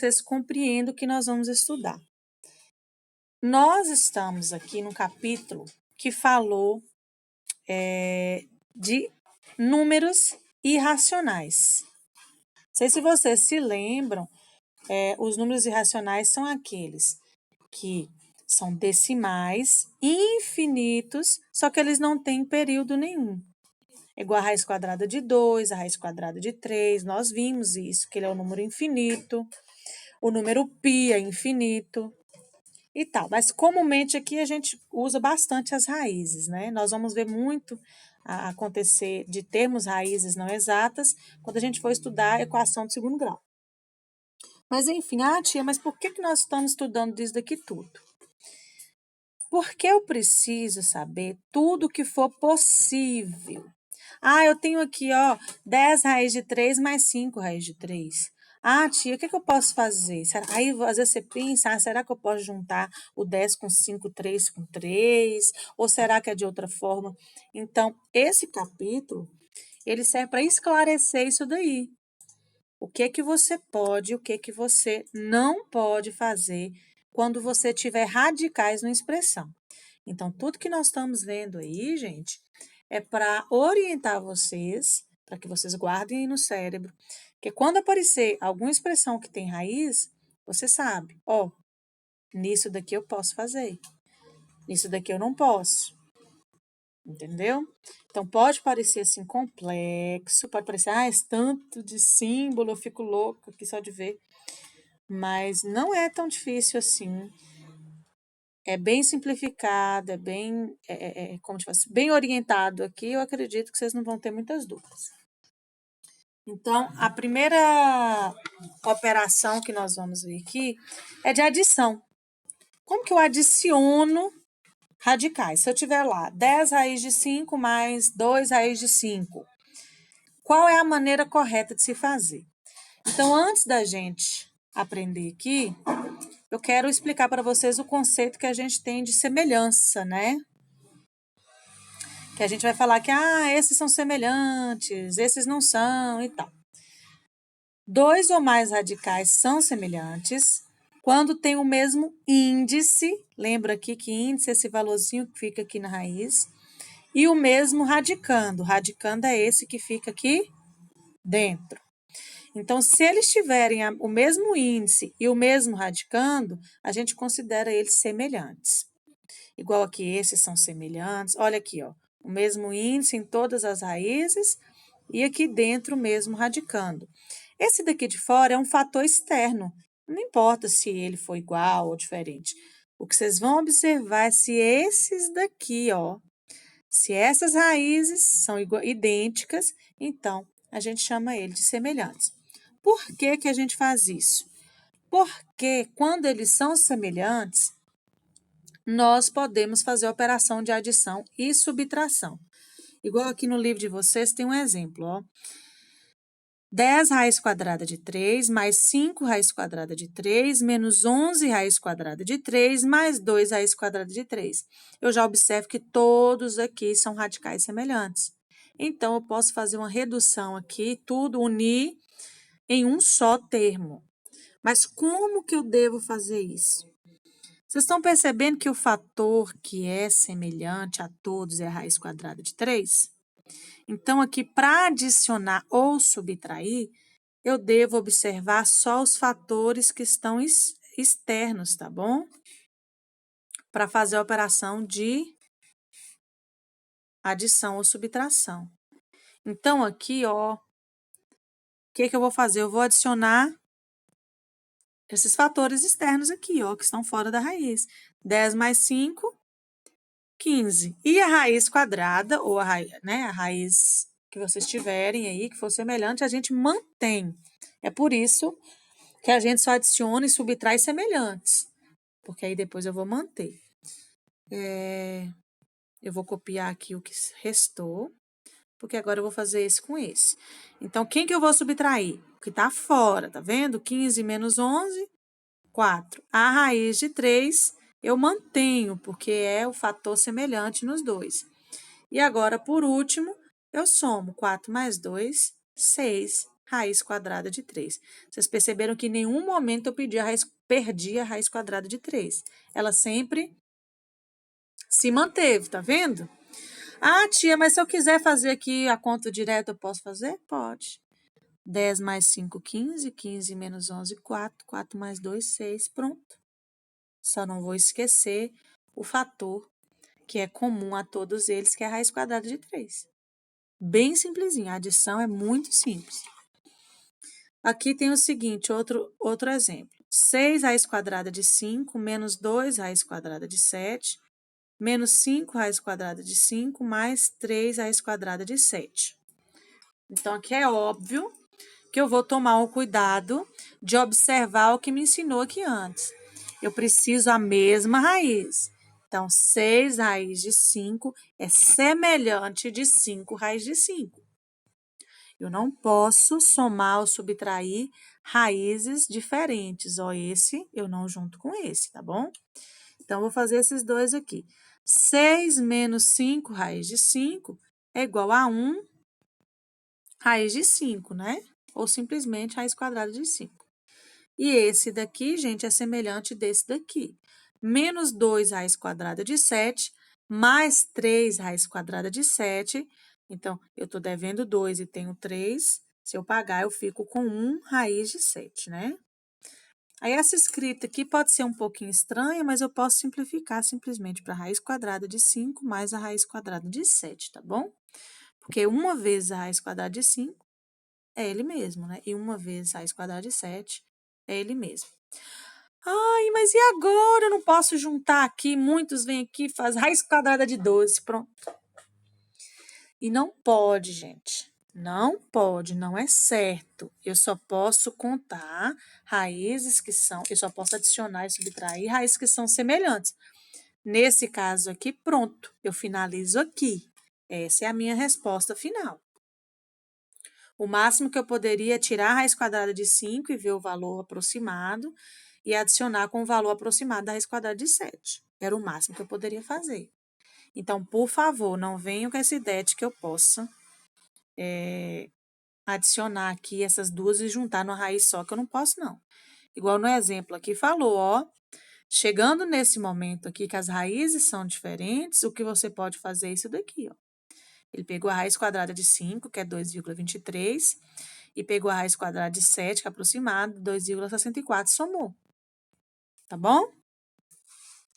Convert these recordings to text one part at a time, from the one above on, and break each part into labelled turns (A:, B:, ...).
A: vocês compreendam o que nós vamos estudar. Nós estamos aqui no capítulo que falou de números irracionais. Não sei se vocês se lembram, os números irracionais são aqueles que são decimais, infinitos, só que eles não têm período nenhum. É igual a raiz quadrada de 2, a raiz quadrada de 3, nós vimos isso, que ele é um número infinito, o número π é infinito e tal. Mas comumente aqui a gente usa bastante as raízes, né? Nós vamos ver muito acontecer de termos raízes não exatas quando a gente for estudar a equação de segundo grau. Mas enfim, tia, mas por que nós estamos estudando isso daqui tudo? Porque eu preciso saber tudo que for possível. Eu tenho aqui, 10 raiz de 3 mais 5 raiz de 3. Tia, o que eu posso fazer? Aí, às vezes você pensa, será que eu posso juntar o 10 com 5, 3 com 3? Ou será que é de outra forma? Então, esse capítulo, ele serve para esclarecer isso daí. O que você pode e o que você não pode fazer quando você tiver radicais na expressão. Então, tudo que nós estamos vendo aí, gente, é para orientar vocês, para que vocês guardem aí no cérebro, que quando aparecer alguma expressão que tem raiz, você sabe, nisso daqui eu posso fazer, nisso daqui eu não posso. Entendeu? Então, pode parecer assim complexo, pode parecer, esse tanto de símbolo, eu fico louca aqui só de ver. Mas não é tão difícil assim. É bem simplificado, é bem, como te falo, bem orientado aqui. Eu acredito que vocês não vão ter muitas dúvidas. Então, a primeira operação que nós vamos ver aqui é de adição. Como que eu adiciono radicais? Se eu tiver lá 10 raiz de 5 mais 2 raiz de 5, qual é a maneira correta de se fazer? Então, antes da gente aprender aqui, eu quero explicar para vocês o conceito que a gente tem de semelhança, né? Que a gente vai falar que, esses são semelhantes, esses não são e tal. 2 ou mais radicais são semelhantes quando tem o mesmo índice, lembra aqui que índice é esse valorzinho que fica aqui na raiz, e o mesmo radicando. Radicando é esse que fica aqui dentro. Então, se eles tiverem o mesmo índice e o mesmo radicando, a gente considera eles semelhantes. Igual aqui, esses são semelhantes. Olha aqui, o mesmo índice em todas as raízes e aqui dentro o mesmo radicando. Esse daqui de fora é um fator externo. Não importa se ele for igual ou diferente. O que vocês vão observar é se esses daqui, se essas raízes são idênticas, então a gente chama ele de semelhantes. Por que que a gente faz isso? Porque quando eles são semelhantes, nós podemos fazer a operação de adição e subtração. Igual aqui no livro de vocês tem um exemplo, 10 raiz quadrada de 3 mais 5 raiz quadrada de 3 menos 11 raiz quadrada de 3 mais 2 raiz quadrada de 3. Eu já observo que todos aqui são radicais semelhantes. Então, eu posso fazer uma redução aqui, tudo unir em um só termo. Mas como que eu devo fazer isso? Vocês estão percebendo que o fator que é semelhante a todos é a raiz quadrada de 3? Então, aqui, para adicionar ou subtrair, eu devo observar só os fatores que estão externos, tá bom? Para fazer a operação de adição ou subtração. Então, aqui, o que eu vou fazer? Eu vou adicionar esses fatores externos aqui, que estão fora da raiz. 10 mais 5, 15. E a raiz quadrada, ou a raiz que vocês tiverem aí, que for semelhante, a gente mantém. É por isso que a gente só adiciona e subtrai semelhantes. Porque aí depois eu vou manter. Eu vou copiar aqui o que restou, porque agora eu vou fazer esse com esse. Então, quem que eu vou subtrair? O que está fora, tá vendo? 15 menos 11, 4. A raiz de 3 eu mantenho, porque é o fator semelhante nos dois. E agora, por último, eu somo 4 mais 2, 6. raiz quadrada de 3. Vocês perceberam que em nenhum momento eu perdi a raiz quadrada de 3. Ela sempre se manteve, tá vendo? Ah, tia, mas se eu quiser fazer aqui a conta direta, eu posso fazer? Pode. 10 mais 5, 15. 15 menos 11, 4. 4 mais 2, 6. Pronto. Só não vou esquecer o fator que é comum a todos eles, que é a raiz quadrada de 3. Bem simplesinho. A adição é muito simples. Aqui tem o seguinte, outro exemplo. 6 raiz quadrada de 5, menos 2 raiz quadrada de 7, menos 5 raiz quadrada de 5, mais 3 raiz quadrada de 7. Então, aqui é óbvio que eu vou tomar o cuidado de observar o que me ensinou aqui antes. Eu preciso a mesma raiz. Então, 6 raiz de 5 é semelhante de 5 raiz de 5. Eu não posso somar ou subtrair raízes diferentes. Ó, esse eu não junto com esse, tá bom? Então, vou fazer esses dois aqui. 6 menos 5 raiz de 5 é igual a 1 raiz de 5, né? Ou simplesmente raiz quadrada de 5. E esse daqui, gente, é semelhante desse daqui. Menos 2 raiz quadrada de 7, mais 3 raiz quadrada de 7. Então, eu estou devendo 2 e tenho 3. Se eu pagar, eu fico com 1 raiz de 7, né? Aí, essa escrita aqui pode ser um pouquinho estranha, mas eu posso simplificar simplesmente para a raiz quadrada de 5 mais a raiz quadrada de 7, tá bom? Porque uma vezes a raiz quadrada de 5 é ele mesmo, né? E uma vezes a raiz quadrada de 7 é ele mesmo. Ai, mas e agora? Eu não posso juntar aqui. Muitos vêm aqui e fazem raiz quadrada de 12. Pronto. E não pode, gente. Não pode, não é certo. Eu só posso contar raízes que são. Eu só posso adicionar e subtrair raízes que são semelhantes. Nesse caso aqui, pronto. Eu finalizo aqui. Essa é a minha resposta final. O máximo que eu poderia é tirar a raiz quadrada de 5 e ver o valor aproximado e adicionar com o valor aproximado da raiz quadrada de 7. Era o máximo que eu poderia fazer. Então, por favor, não venham com essa ideia de que eu possa adicionar aqui essas duas e juntar numa raiz só, que eu não posso, não. Igual no exemplo aqui falou, ó. Chegando nesse momento aqui que as raízes são diferentes, o que você pode fazer é isso daqui, ó. Ele pegou a raiz quadrada de 5, que é 2,23, e pegou a raiz quadrada de 7, que é aproximado, 2,64, somou. Tá bom?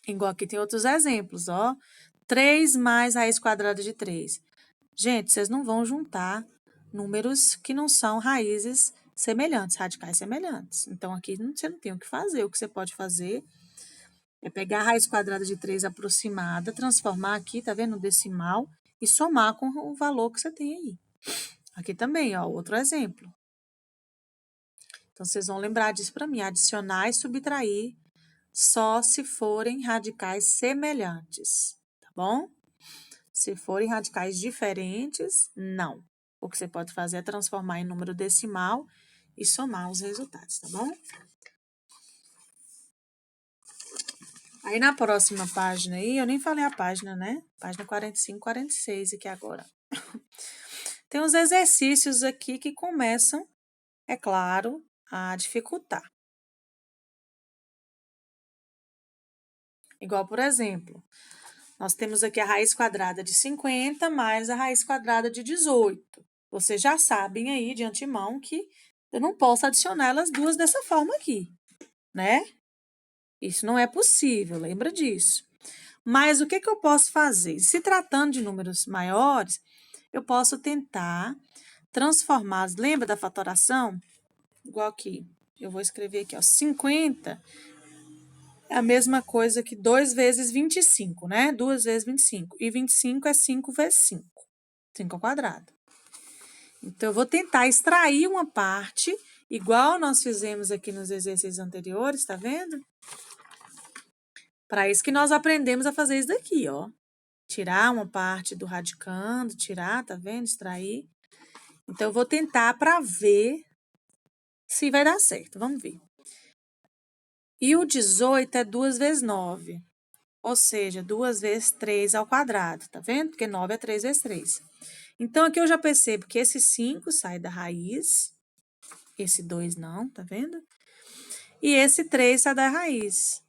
A: Igual aqui tem outros exemplos, ó. 3 mais raiz quadrada de 3. Gente, vocês não vão juntar números que não são raízes semelhantes, radicais semelhantes. Então, aqui você não tem o que fazer. O que você pode fazer é pegar a raiz quadrada de 3 aproximada, transformar aqui, tá vendo, no decimal, e somar com o valor que você tem aí. Aqui também, ó, outro exemplo. Então, vocês vão lembrar disso para mim, adicionar e subtrair só se forem radicais semelhantes, tá bom? Se forem radicais diferentes, não. O que você pode fazer é transformar em número decimal e somar os resultados, tá bom? Aí, na próxima página aí, eu nem falei a página, né? Página 45, 46 aqui agora. Tem uns exercícios aqui que começam, é claro, a dificultar. Igual, por exemplo, nós temos aqui a raiz quadrada de 50 mais a raiz quadrada de 18. Vocês já sabem aí de antemão que eu não posso adicionar elas duas dessa forma aqui, né? Isso não é possível, lembra disso. Mas o que eu posso fazer? Se tratando de números maiores, eu posso tentar transformar, lembra da fatoração? Igual aqui, eu vou escrever aqui, ó, 50 é a mesma coisa que 2 vezes 25, né? 2 vezes 25. E 25 é 5 vezes 5. 5 ao quadrado. Então, eu vou tentar extrair uma parte, igual nós fizemos aqui nos exercícios anteriores, tá vendo? Para isso que nós aprendemos a fazer isso daqui, ó. Tirar uma parte do radicando, tirar, tá vendo? Extrair. Então, eu vou tentar para ver se vai dar certo. Vamos ver. E o 18 é 2 vezes 9. Ou seja, 2 vezes 3 ao quadrado, tá vendo? Porque 9 é 3 vezes 3. Então, aqui eu já percebo que esse 5 sai da raiz, Esse 2 não, tá vendo? E esse 3 sai da raiz.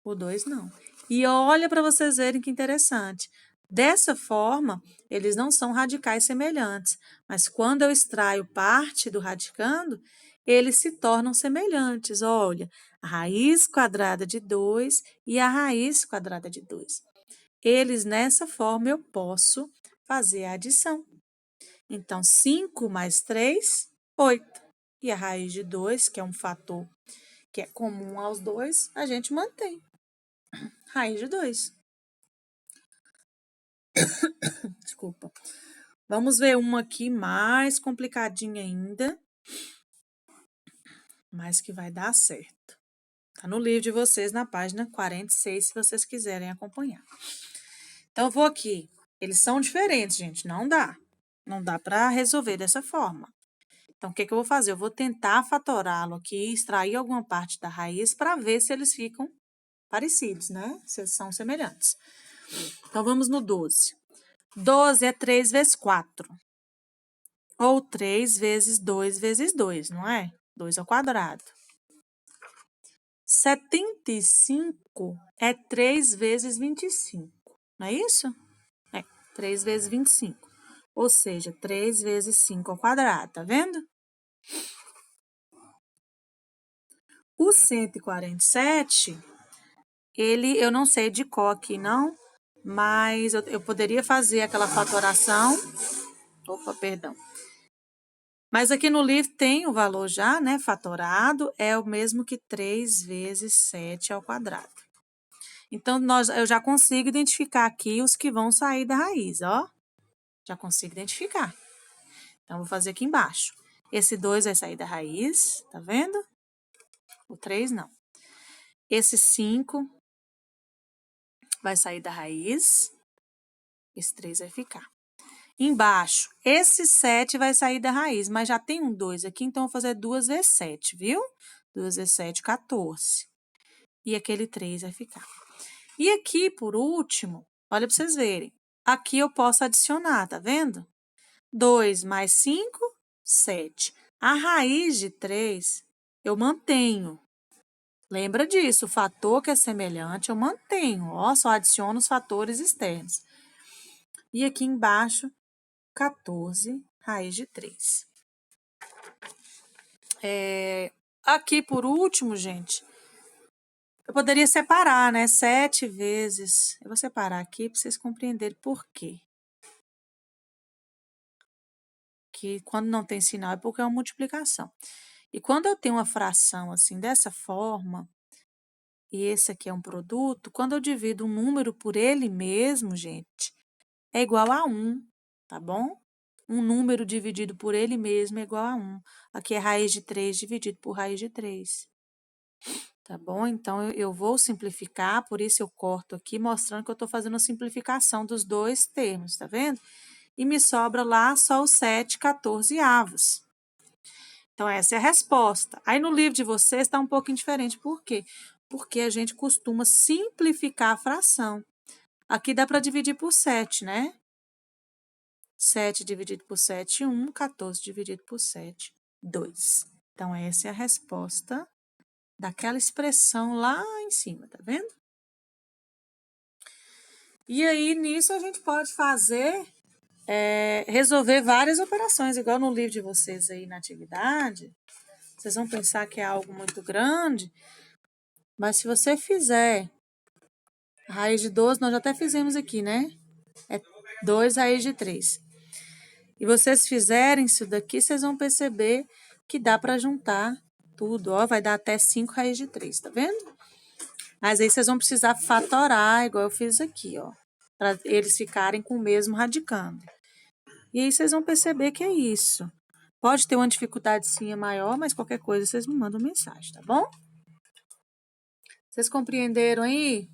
A: O 2 não. E olha para vocês verem que interessante. Dessa forma, eles não são radicais semelhantes, mas quando eu extraio parte do radicando, eles se tornam semelhantes. Olha, a raiz quadrada de 2 e a raiz quadrada de 2. Eles, nessa forma, eu posso fazer a adição. Então, 5 mais 3, 8. E a raiz de 2, que é um fator que é comum aos dois, a gente mantém. Raiz de 2. Desculpa. Vamos ver uma aqui mais complicadinha ainda, mas que vai dar certo. Tá no livro de vocês, na página 46, se vocês quiserem acompanhar. Então, eu vou aqui. Eles são diferentes, gente. Não dá. Não dá para resolver dessa forma. Então, o que eu vou fazer? Eu vou tentar fatorá-lo aqui, extrair alguma parte da raiz para ver se eles ficam parecidos, né? Se eles são semelhantes. Então, vamos no 12. 12 é 3 vezes 4. Ou 3 vezes 2 vezes 2, não é? 2 ao quadrado. 75 é 3 vezes 25, não é isso? É, 3 vezes 25. Ou seja, 3 vezes 5 ao quadrado, tá vendo? O 147, eu não sei de qual aqui, não, mas eu poderia fazer aquela fatoração. Opa, perdão. Mas aqui no livro tem o valor já, né? Fatorado é o mesmo que 3 vezes 7 ao quadrado. Então, eu já consigo identificar aqui os que vão sair da raiz, ó. Já consigo identificar. Então, vou fazer aqui embaixo. Esse 2 vai sair da raiz, tá vendo? O 3 não. Esse 5 vai sair da raiz. Esse 3 vai ficar. Embaixo, esse 7 vai sair da raiz, mas já tem um 2 aqui, então eu vou fazer 2 vezes 7, viu? 2 vezes 7, 14. E aquele 3 vai ficar. E aqui, por último, olha para vocês verem. Aqui eu posso adicionar, tá vendo? 2 mais 5, 7. A raiz de 3 eu mantenho. Lembra disso, o fator que é semelhante eu mantenho. Ó, só adiciono os fatores externos. E aqui embaixo, 14, raiz de 3. Aqui, por último, gente, eu poderia separar, né? 7 vezes. Eu vou separar aqui para vocês compreenderem por quê. Que quando não tem sinal é porque é uma multiplicação. E quando eu tenho uma fração assim, dessa forma, e esse aqui é um produto, quando eu divido um número por ele mesmo, gente, é igual a 1, tá bom? Um número dividido por ele mesmo é igual a 1. Aqui é raiz de 3 dividido por raiz de 3. Tá bom? Então, eu vou simplificar, por isso eu corto aqui, mostrando que eu estou fazendo a simplificação dos dois termos, tá vendo? E me sobra lá só os 7 14avos. Então, essa é a resposta. Aí, no livro de vocês está um pouquinho diferente. Por quê? Porque a gente costuma simplificar a fração. Aqui dá para dividir por 7, né? 7 dividido por 7, 1. 14 dividido por 7, 2. Então, essa é a resposta daquela expressão lá em cima, tá vendo? E aí, nisso, a gente pode fazer, resolver várias operações, igual no livro de vocês aí na atividade. Vocês vão pensar que é algo muito grande, mas se você fizer a raiz de 12, nós já até fizemos aqui, né? É 2 raiz de 3. E vocês fizerem isso daqui, vocês vão perceber que dá para juntar tudo, ó, vai dar até 5 raiz de 3, tá vendo? Mas aí vocês vão precisar fatorar, igual eu fiz aqui, ó, para eles ficarem com o mesmo radicando. E aí vocês vão perceber que é isso. Pode ter uma dificuldadezinha maior, mas qualquer coisa vocês me mandam mensagem, tá bom? Vocês compreenderam aí?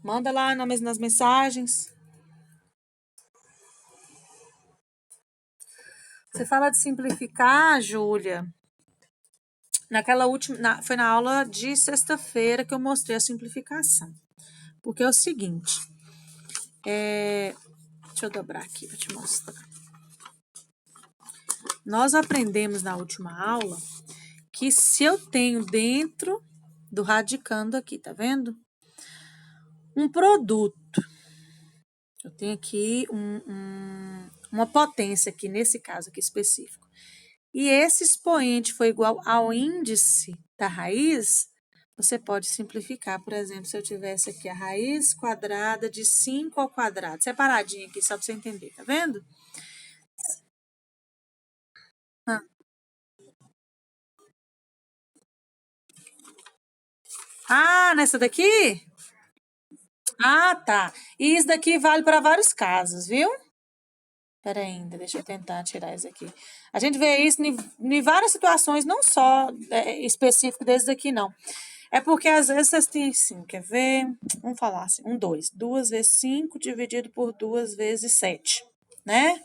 A: Manda lá nas mensagens. Você fala de simplificar, Júlia. Naquela última, foi na aula de sexta-feira que eu mostrei a simplificação. Porque é o seguinte, deixa eu dobrar aqui para te mostrar. nós aprendemos na última aula que se eu tenho dentro do radicando aqui, tá vendo? Um produto. Eu tenho aqui uma potência aqui, nesse caso aqui específico. E esse expoente for igual ao índice da raiz, você pode simplificar. Por exemplo, se eu tivesse aqui a raiz quadrada de 5 ao quadrado, separadinho aqui, só para você entender, tá vendo? Ah, nessa daqui? Ah, tá. E isso daqui vale para vários casos, viu? Espera ainda, deixa eu tentar tirar isso aqui. A gente vê isso em várias situações, não só específico desse daqui, não. É porque às vezes vocês têm assim, quer ver? Vamos falar assim, 2. 2 vezes 5 dividido por 2 vezes 7, né?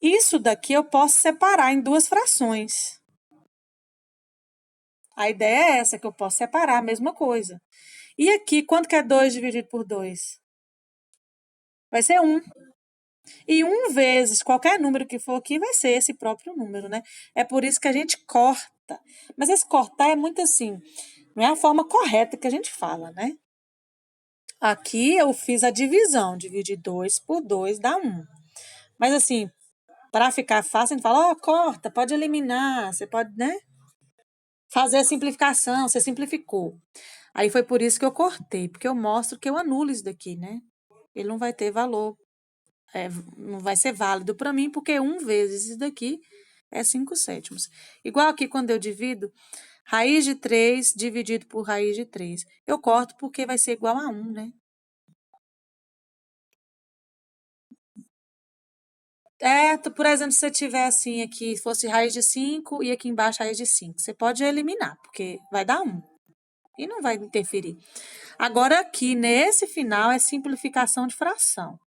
A: Isso daqui eu posso separar em duas frações. A ideia é essa, que eu posso separar a mesma coisa. E aqui, quanto que é 2 dividido por 2? Vai ser 1. E 1 vezes qualquer número que for aqui vai ser esse próprio número, né? É por isso que a gente corta. Mas esse cortar é muito assim, não é a forma correta que a gente fala, né? Aqui eu fiz a divisão, dividir 2 por 2 dá 1. Mas assim, para ficar fácil, a gente fala, ó, corta, pode eliminar, você pode, né? Fazer a simplificação, você simplificou. Aí foi por isso que eu cortei, porque eu mostro que eu anulo isso daqui, né? Ele não vai ter valor, não vai ser válido para mim, porque 1 vezes isso daqui é 5 sétimos. Igual aqui quando eu divido, raiz de 3 dividido por raiz de 3. Eu corto porque vai ser igual a 1, né? Por exemplo, se você tiver assim aqui, fosse raiz de 5 e aqui embaixo raiz de 5, você pode eliminar, porque vai dar 1 e não vai interferir. Agora aqui, nesse final, é simplificação de fração.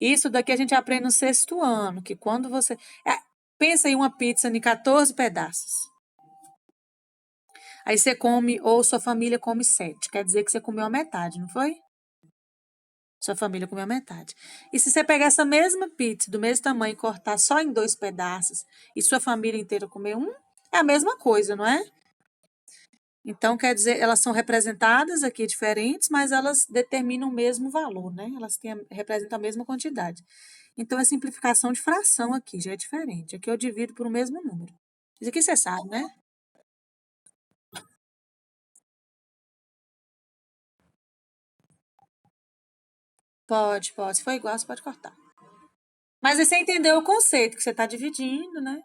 A: Isso daqui a gente aprende no sexto ano, que quando você... pensa em uma pizza em 14 pedaços. Aí você come, ou sua família come 7. Quer dizer que você comeu a metade, não foi? Sua família comeu a metade. E se você pegar essa mesma pizza, do mesmo tamanho, e cortar só em 2 pedaços, e sua família inteira comer um, é a mesma coisa, não é? Então, quer dizer, elas são representadas aqui diferentes, mas elas determinam o mesmo valor, né? Elas representam a mesma quantidade. Então, a simplificação de fração aqui já é diferente. Aqui eu divido por o mesmo número. Isso aqui você sabe, né? Pode, pode. Se for igual, você pode cortar. Mas aí você entendeu o conceito, que você está dividindo, né?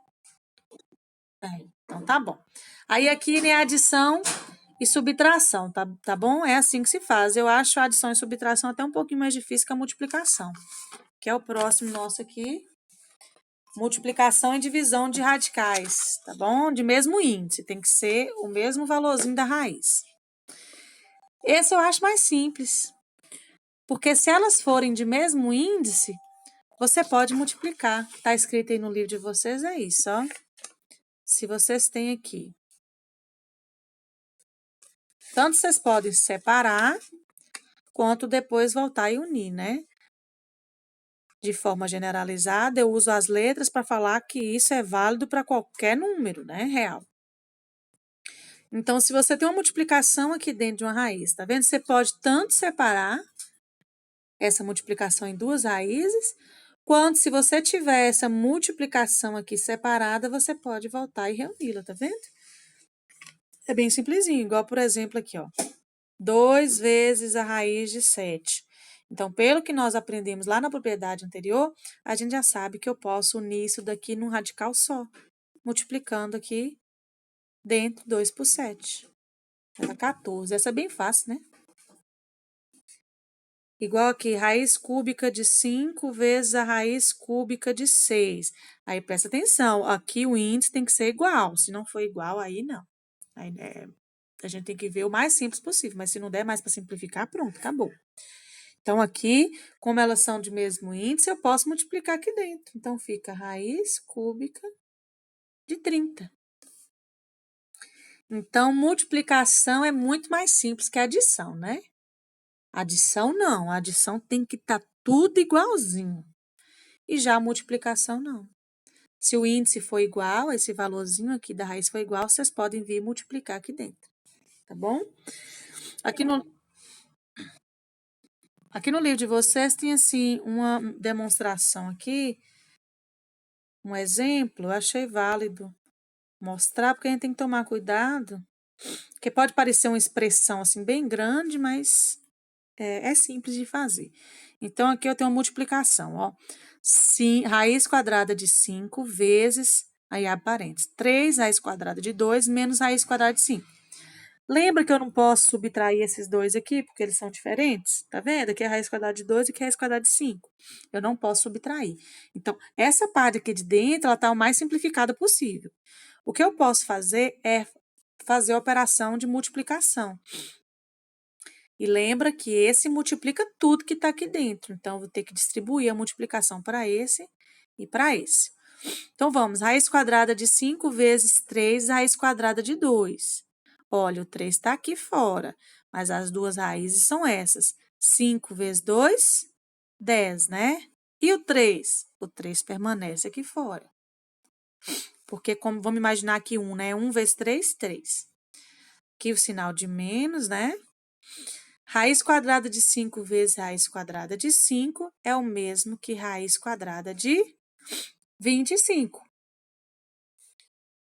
A: Então tá bom. Aí aqui, né, adição e subtração, tá bom? É assim que se faz. Eu acho a adição e subtração até um pouquinho mais difícil que a multiplicação, que é o próximo nosso aqui. Multiplicação e divisão de radicais, tá bom? De mesmo índice, tem que ser o mesmo valorzinho da raiz. Esse eu acho mais simples, porque se elas forem de mesmo índice, você pode multiplicar. Tá escrito aí no livro de vocês, é isso, ó. Se vocês têm aqui. Tanto vocês podem separar, quanto depois voltar e unir, né? De forma generalizada, eu uso as letras para falar que isso é válido para qualquer número, né? Real. Então, se você tem uma multiplicação aqui dentro de uma raiz, tá vendo? Você pode tanto separar essa multiplicação em duas raízes, quanto se você tiver essa multiplicação aqui separada, você pode voltar e reuni-la, tá vendo? É bem simplesinho, igual, por exemplo, aqui, ó. 2 vezes a raiz de 7. Então, pelo que nós aprendemos lá na propriedade anterior, a gente já sabe que eu posso unir isso daqui num radical só, multiplicando aqui dentro 2 por 7. Dá 14. Essa é bem fácil, né? Igual aqui, raiz cúbica de 5 vezes a raiz cúbica de 6. Aí, presta atenção, aqui o índice tem que ser igual. Se não for igual, aí não. Aí, a gente tem que ver o mais simples possível, mas se não der mais para simplificar, pronto, acabou. Então, aqui, como elas são de mesmo índice, eu posso multiplicar aqui dentro. Então, fica raiz cúbica de 30. Então, multiplicação é muito mais simples que adição, né? Adição não, a adição tem que estar tudo igualzinho. e já a multiplicação não. Se o índice for igual, esse valorzinho aqui da raiz for igual, vocês podem vir multiplicar aqui dentro, tá bom? Aqui no livro de vocês tem, assim, uma demonstração aqui, um exemplo, eu achei válido mostrar, porque a gente tem que tomar cuidado, porque pode parecer uma expressão, assim, bem grande, mas é simples de fazer. Então, aqui eu tenho uma multiplicação, ó. Raiz quadrada de 5 vezes, aí abre parênteses, 3 raiz quadrada de 2 menos raiz quadrada de 5. Lembra que eu não posso subtrair esses dois aqui, porque eles são diferentes? Tá vendo? Aqui é a raiz quadrada de 2 e aqui é a raiz quadrada de 5. Eu não posso subtrair. Então, essa parte aqui de dentro, ela tá o mais simplificada possível. O que eu posso fazer é fazer a operação de multiplicação. E lembra que esse multiplica tudo que está aqui dentro. Então, eu vou ter que distribuir a multiplicação para esse e para esse. Então, vamos. Raiz quadrada de 5 vezes 3, raiz quadrada de 2. Olha, o 3 está aqui fora, mas as duas raízes são essas. 5 vezes 2, 10, né? E o 3? O 3 permanece aqui fora. Porque, como vamos imaginar aqui 1, né? 1 vezes 3, 3. Aqui o sinal de menos, né? Raiz quadrada de 5 vezes raiz quadrada de 5 é o mesmo que raiz quadrada de 25.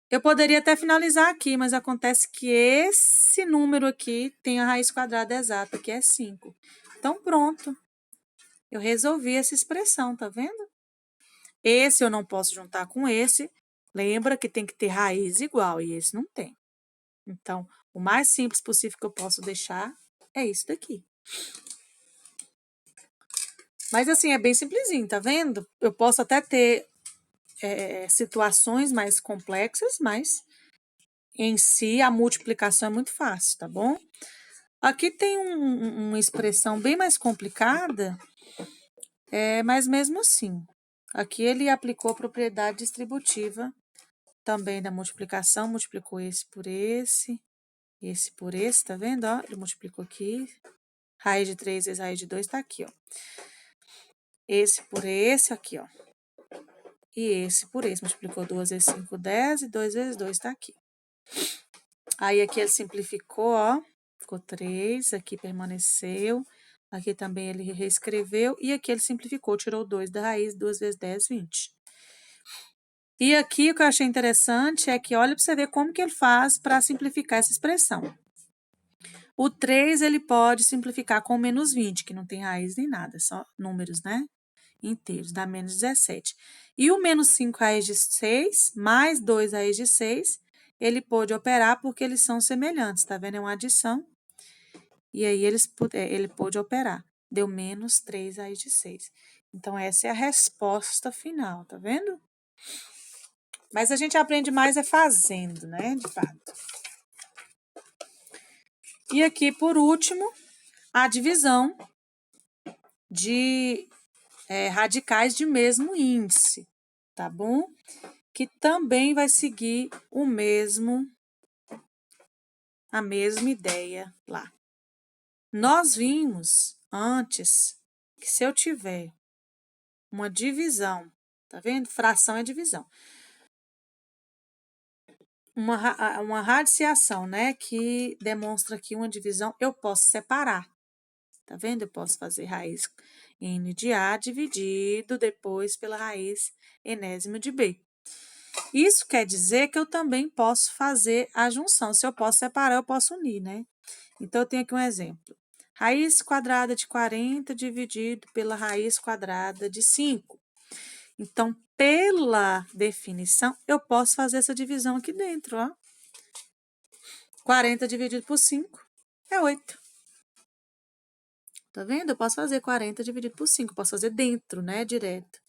A: Eu poderia até finalizar aqui, mas acontece que esse número aqui tem a raiz quadrada exata, que é 5. Então, pronto. Eu resolvi essa expressão, tá vendo? Esse eu não posso juntar com esse. Lembra que tem que ter raiz igual, e esse não tem. Então, o mais simples possível que eu posso deixar é isso daqui. Mas, assim, é bem simplesinho, tá vendo? Eu posso até ter situações mais complexas, mas em si a multiplicação é muito fácil, tá bom? Aqui tem uma expressão bem mais complicada, mas mesmo assim, aqui ele aplicou a propriedade distributiva também da multiplicação, multiplicou esse por esse, tá vendo? Ó, ele multiplicou aqui, raiz de 3 vezes raiz de 2 tá aqui, ó. Esse por esse aqui, ó. E esse por esse, multiplicou 2 vezes 5, 10, e 2 vezes 2 tá aqui. Aí, aqui ele simplificou, ó, ficou 3, aqui permaneceu, aqui também ele reescreveu, e aqui ele simplificou, tirou 2 da raiz, 2 vezes 10, 20. E aqui o que eu achei interessante é que, olha para você ver como que ele faz para simplificar essa expressão. O 3, ele pode simplificar com menos 20, que não tem raiz nem nada, só números, né? Inteiros, dá menos 17. E o menos 5 raiz de 6, mais 2 raiz de 6, ele pôde operar porque eles são semelhantes, tá vendo? É uma adição. E aí ele pôde operar. Deu menos 3 raiz de 6. Então, essa é a resposta final, tá vendo? Mas a gente aprende mais fazendo, né? De fato. E aqui, por último, a divisão de radicais de mesmo índice, tá bom? Que também vai seguir a mesma ideia lá. Nós vimos antes que se eu tiver uma divisão, tá vendo? Fração é divisão. Uma radiciação, né? Que demonstra aqui uma divisão, eu posso separar. Tá vendo? Eu posso fazer raiz n de A dividido depois pela raiz enésima de B. Isso quer dizer que eu também posso fazer a junção. Se eu posso separar, eu posso unir, né? Então, eu tenho aqui um exemplo. Raiz quadrada de 40 dividido pela raiz quadrada de 5. Então, pela definição, eu posso fazer essa divisão aqui dentro, ó. 40 dividido por 5 é 8. Tá vendo? Eu posso fazer 40 dividido por 5. Posso fazer dentro, né? Direto.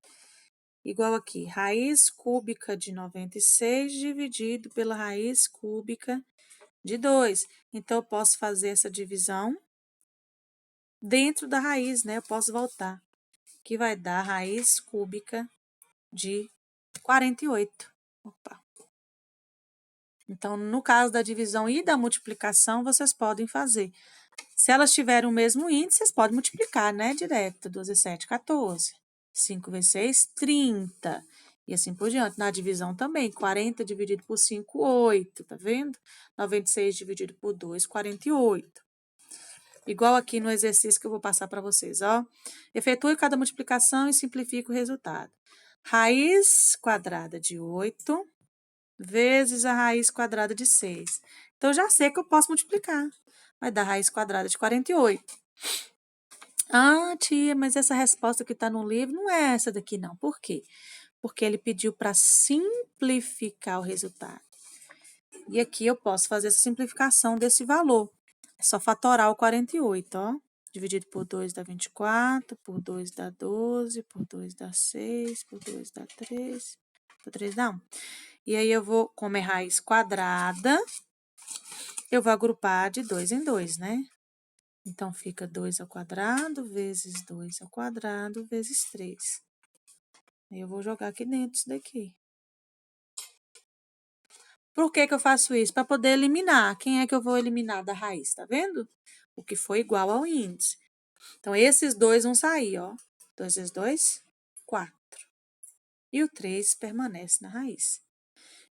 A: Igual aqui, raiz cúbica de 96 dividido pela raiz cúbica de 2. Então, eu posso fazer essa divisão dentro da raiz, né? Eu posso voltar, que vai dar raiz cúbica de 48. Opa. Então, no caso da divisão e da multiplicação, vocês podem fazer. Se elas tiverem o mesmo índice, vocês podem multiplicar, né? Direto, 12 × 7, 14. 5 vezes 6, 30. E assim por diante. Na divisão também, 40 dividido por 5, 8, tá vendo? 96 dividido por 2, 48. Igual aqui no exercício que eu vou passar para vocês, ó. Efetue cada multiplicação e simplifique o resultado. Raiz quadrada de 8 vezes a raiz quadrada de 6. Então, eu já sei que eu posso multiplicar. Vai dar raiz quadrada de 48. Ah, tia, mas essa resposta que está no livro não é essa daqui, não. Por quê? Porque ele pediu para simplificar o resultado. E aqui eu posso fazer essa simplificação desse valor. É só fatorar o 48, ó. Dividido por 2 dá 24, por 2 dá 12, por 2 dá 6, por 2 dá 3, por 3 dá 1. E aí eu vou, como é raiz quadrada, eu vou agrupar de 2 em 2, né? Então, fica 2 ao quadrado vezes 2 ao quadrado vezes 3. Aí eu vou jogar aqui dentro isso daqui. Por que que eu faço isso? Para poder eliminar. Quem é que eu vou eliminar da raiz? Tá vendo? O que foi igual ao índice. Então, esses dois vão sair, ó. 2 vezes 2, 4. E o 3 permanece na raiz.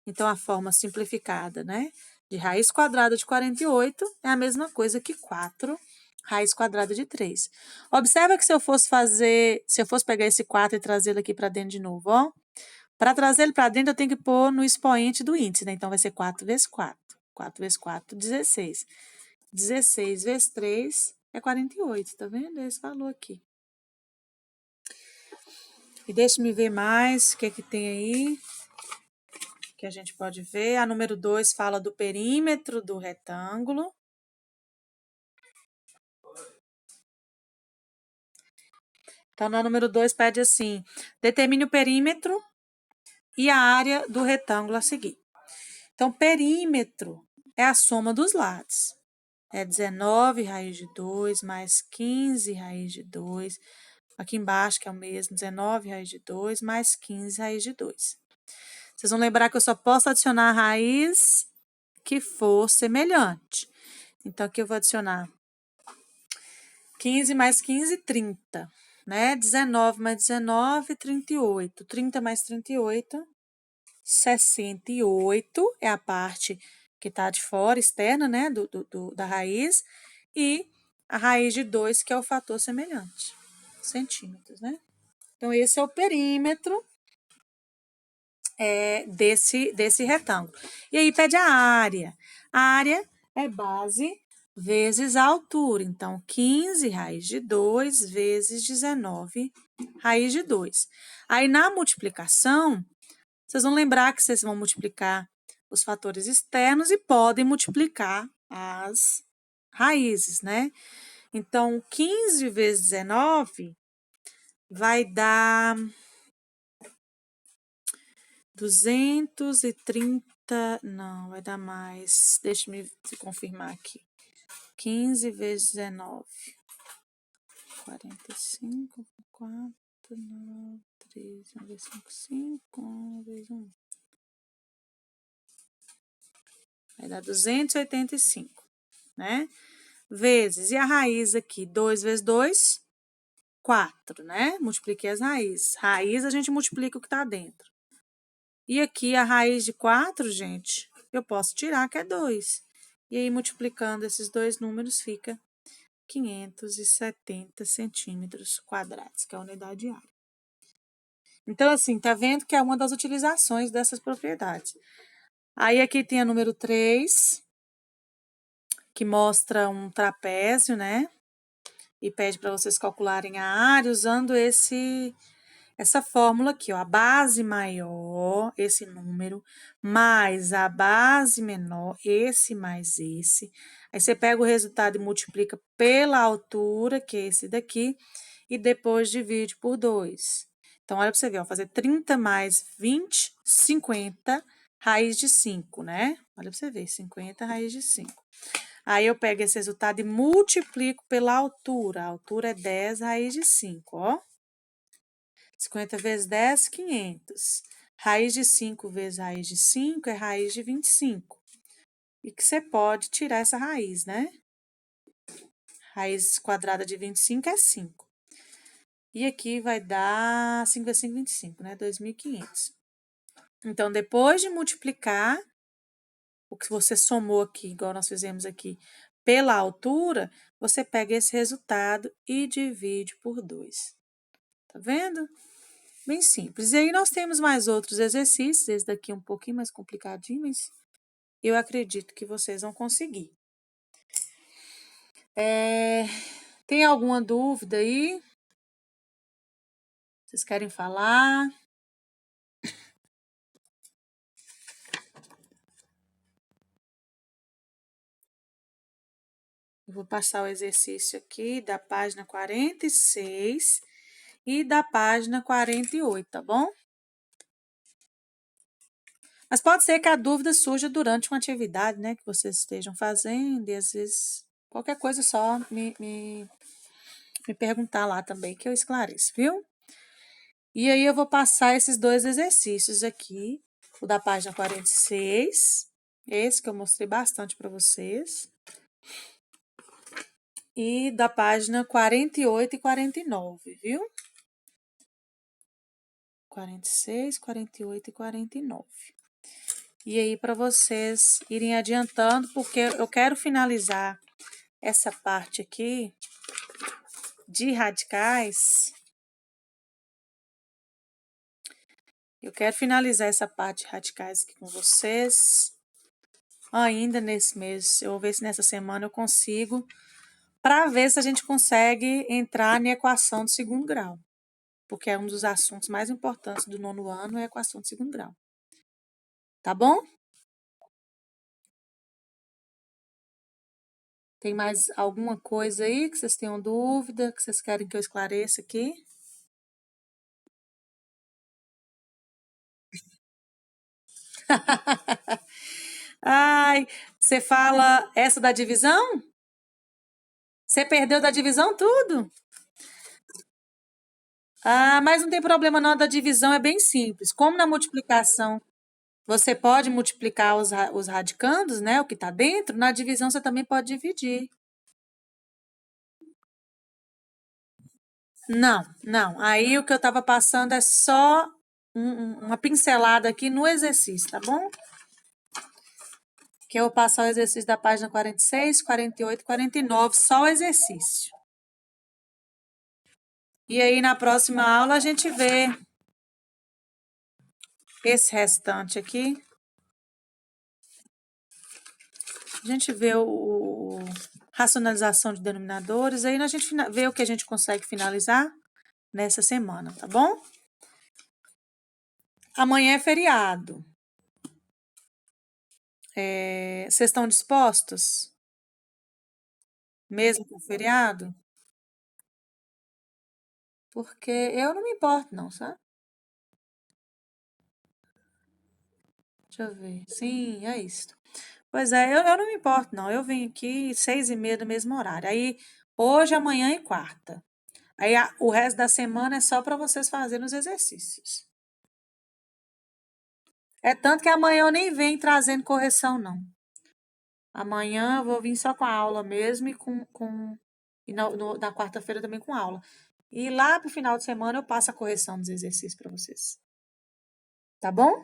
A: Então, a forma simplificada, né, de raiz quadrada de 48 é a mesma coisa que 4 raiz quadrada de 3. Observa que se eu fosse pegar esse 4 e trazê-lo aqui para dentro de novo, ó. Para trazer ele para dentro, eu tenho que pôr no expoente do índice, né? Então, vai ser 4 vezes 4. 4 vezes 4, 16. 16 vezes 3 é 48, tá vendo? É esse valor aqui. E deixa-me ver mais o que que tem aí, que a gente pode ver. A número 2 fala do perímetro do retângulo. Então, na número 2 pede assim, determine o perímetro e a área do retângulo a seguir. Então, perímetro é a soma dos lados. É 19 raiz de 2 mais 15 raiz de 2. Aqui embaixo, que é o mesmo, 19 raiz de 2 mais 15 raiz de 2. Vocês vão lembrar que eu só posso adicionar a raiz que for semelhante. Então, aqui eu vou adicionar 15 mais 15, 30. Né? 19 mais 19, 38. 30 mais 38, 68 é a parte que está de fora, externa, né, da raiz, e a raiz de 2, que é o fator semelhante, centímetros, né? Então, esse é o perímetro desse retângulo. E aí, pede a área. A área é base vezes a altura. Então, 15 raiz de 2 vezes 19 raiz de 2. Aí, na multiplicação, vocês vão lembrar que vocês vão multiplicar os fatores externos e podem multiplicar as raízes, né? Então, 15 vezes 19 vai dar 230, não, vai dar mais. Deixa-me confirmar aqui. 15 vezes 19. 45, 4, 9, 13, 1 vezes 5, 5, 1 vezes 1. Vai dar 285, né? Vezes, e a raiz aqui, 2 vezes 2, 4, né? Multipliquei as raízes. Raiz, a gente multiplica o que tá dentro. E aqui, a raiz de 4, gente, eu posso tirar, que é 2. E aí, multiplicando esses dois números, fica 570 centímetros quadrados, que é a unidade de área. Então, assim, tá vendo que é uma das utilizações dessas propriedades. Aí, aqui tem a número 3, que mostra um trapézio, né? E pede para vocês calcularem a área usando essa fórmula aqui, ó. A base maior, esse número, mais a base menor, esse mais esse. Aí você pega o resultado e multiplica pela altura, que é esse daqui, e depois divide por 2. Então, olha para você ver, ó, fazer 30 mais 20, 50, raiz de 5, né? Olha para você ver, 50 raiz de 5. Aí, eu pego esse resultado e multiplico pela altura. A altura é 10 raiz de 5, ó. 50 vezes 10, 500. Raiz de 5 vezes raiz de 5 é raiz de 25. E que você pode tirar essa raiz, né? Raiz quadrada de 25 é 5. E aqui vai dar 5 vezes 5, 25, né? 2.500. Então, depois de multiplicar o que você somou aqui, igual nós fizemos aqui, pela altura, você pega esse resultado e divide por 2. Tá vendo? Bem simples. E aí nós temos mais outros exercícios, esse daqui é um pouquinho mais complicadinho, mas eu acredito que vocês vão conseguir. Tem alguma dúvida aí? Vocês querem falar? Eu vou passar o exercício aqui da página 46 e da página 48, tá bom? Mas pode ser que a dúvida surja durante uma atividade, né, que vocês estejam fazendo, e às vezes qualquer coisa é só me perguntar lá também, que eu esclareço, viu? E aí eu vou passar esses dois exercícios aqui, o da página 46, esse que eu mostrei bastante para vocês, e da página 48 e 49, viu? 46, 48 e 49. E aí, para vocês irem adiantando, porque eu quero finalizar essa parte aqui de radicais. Eu quero finalizar essa parte de radicais aqui com vocês ainda nesse mês. Eu vou ver se nessa semana eu consigo, para ver se a gente consegue entrar na equação de segundo grau, porque é um dos assuntos mais importantes do nono ano, é a equação de segundo grau. Tá bom? Tem mais alguma coisa aí que vocês tenham dúvida, que vocês querem que eu esclareça aqui? Ai, você fala essa da divisão? Você perdeu da divisão tudo? Ah, mas não tem problema não, da divisão é bem simples. Como na multiplicação você pode multiplicar os radicandos, né, o que está dentro, na divisão você também pode dividir. Não, não. Aí o que eu estava passando é só uma pincelada aqui no exercício, tá bom? Que eu vou passar o exercício da página 46, 48 e 49, só o exercício. E aí na próxima aula a gente vê esse restante aqui. A gente vê o racionalização de denominadores, aí a gente vê o que a gente consegue finalizar nessa semana, tá bom? Amanhã é feriado. Vocês estão dispostos? Mesmo com feriado? Porque eu não me importo, não, sabe? Deixa eu ver. Sim, é isso. Pois é, eu não me importo, não. Eu vim aqui 6h30 do mesmo horário. Aí, hoje, amanhã e quarta. Aí, o resto da semana é só para vocês fazerem os exercícios. É tanto que amanhã eu nem venho trazendo correção, não. Amanhã eu vou vir só com a aula mesmo e na quarta-feira também com aula. E lá pro final de semana eu passo a correção dos exercícios para vocês. Tá bom?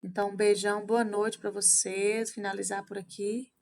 A: Então, um beijão, boa noite para vocês. Finalizar por aqui.